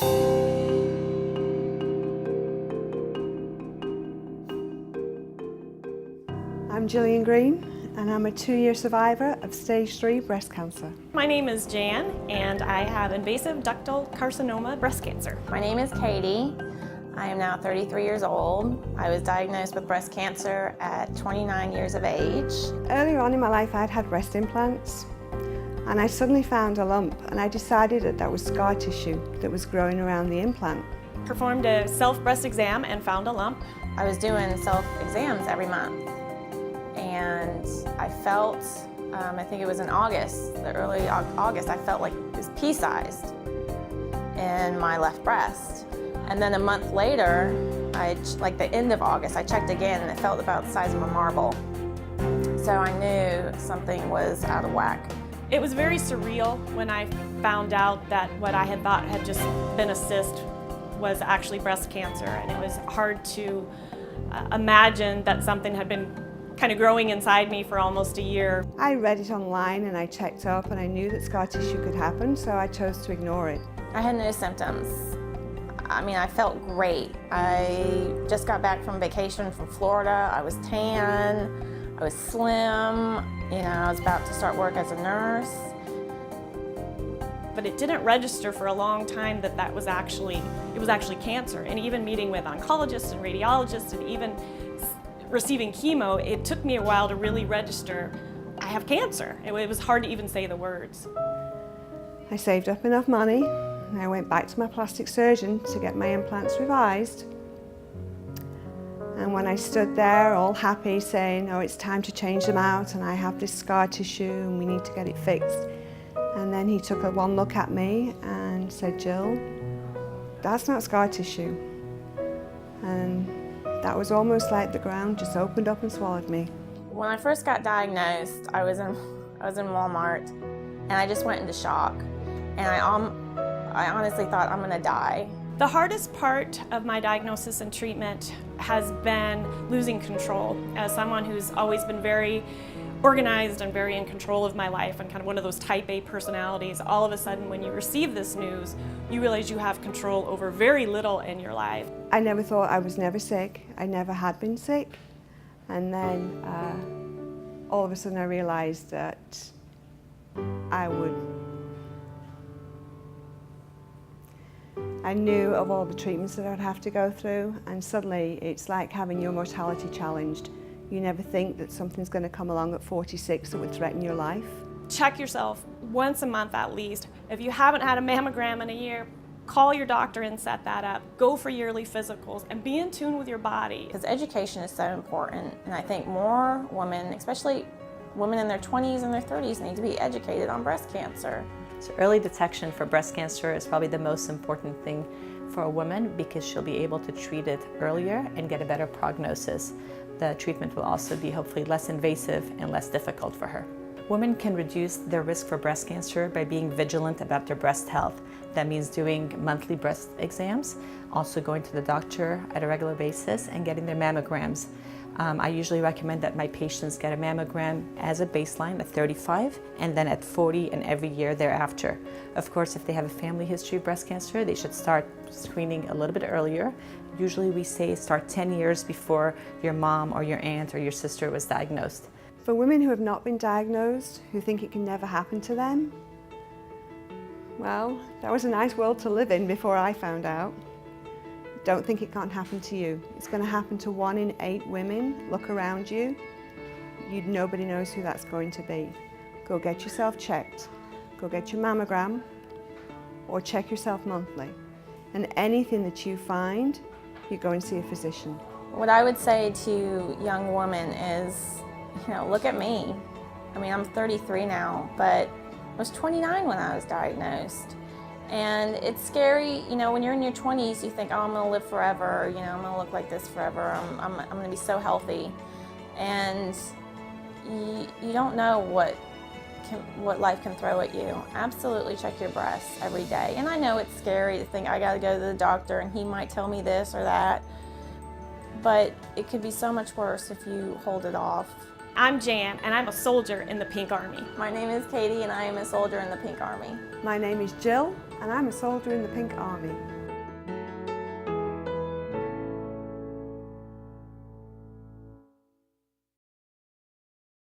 I'm Gillian Green, and I'm a 2-year survivor of stage 3 breast cancer. My name is Jan, and I have invasive ductal carcinoma breast cancer. My name is Katie. I am now 33 years old. I was diagnosed with breast cancer at 29 years of age. Earlier on in my life, I'd had breast implants, and I suddenly found a lump, and I decided that that was scar tissue that was growing around the implant. Performed a self-breast exam and found a lump. I was doing self-exams every month, and I felt, I think it was in August, the early August, I felt like it was pea-sized in my left breast. And then a month later, like the end of August, I checked again and it felt about the size of a marble. So I knew something was out of whack. It was very surreal when I found out that what I had thought had just been a cyst was actually breast cancer, and it was hard to imagine that something had been kind of growing inside me for almost a year. I read it online and I checked up, and I knew that scar tissue could happen, so I chose to ignore it. I had no symptoms. I mean, I felt great. I just got back from vacation from Florida. I was tan, I was slim, I was about to start work as a nurse. But it didn't register for a long time that it was actually cancer. And even meeting with oncologists and radiologists and even receiving chemo, it took me a while to really register I have cancer. It was hard to even say the words. I saved up enough money, and I went back to my plastic surgeon to get my implants revised. And when I stood there all happy saying, oh, it's time to change them out, and I have this scar tissue and we need to get it fixed. And then he took one look at me and said, Jill, that's not scar tissue. And that was almost like the ground just opened up and swallowed me. When I first got diagnosed, I was in Walmart, and I just went into shock. And I honestly thought I'm gonna die. The hardest part of my diagnosis and treatment has been losing control. As someone who's always been very organized and very in control of my life and kind of one of those type A personalities, all of a sudden when you receive this news, you realize you have control over very little in your life. I never thought I was never sick. I never had been sick. And then all of a sudden I realized that I knew of all the treatments that I'd have to go through, and suddenly it's like having your mortality challenged. You never think that something's going to come along at 46 that would threaten your life. Check yourself once a month at least. If you haven't had a mammogram in a year, call your doctor and set that up. Go for yearly physicals and be in tune with your body. Because education is so important, and I think more women, especially women in their 20s and their 30s, need to be educated on breast cancer. So early detection for breast cancer is probably the most important thing for a woman, because she'll be able to treat it earlier and get a better prognosis. The treatment will also be hopefully less invasive and less difficult for her. Women can reduce their risk for breast cancer by being vigilant about their breast health. That means doing monthly breast exams, also going to the doctor at a regular basis, and getting their mammograms. I usually recommend that my patients get a mammogram as a baseline at 35 and then at 40 and every year thereafter. Of course, if they have a family history of breast cancer, they should start screening a little bit earlier. Usually we say start 10 years before your mom or your aunt or your sister was diagnosed. For women who have not been diagnosed, who think it can never happen to them, well, that was a nice world to live in before I found out. Don't think it can't happen to you. It's going to happen to 1 in 8 women. Look around you. Nobody knows who that's going to be. Go get yourself checked. Go get your mammogram, or check yourself monthly. And anything that you find, you go and see a physician. What I would say to young women is, look at me. I mean, I'm 33 now, but I was 29 when I was diagnosed. And it's scary, when you're in your 20s, you think, oh, I'm going to live forever, I'm going to look like this forever, I'm going to be so healthy. And you don't know what life can throw at you. Absolutely check your breasts every day. And I know it's scary to think I got to go to the doctor and he might tell me this or that, but it could be so much worse if you hold it off. I'm Jan, and I'm a soldier in the Pink Army. My name is Katie, and I am a soldier in the Pink Army. My name is Jill, and I'm a soldier in the Pink Army.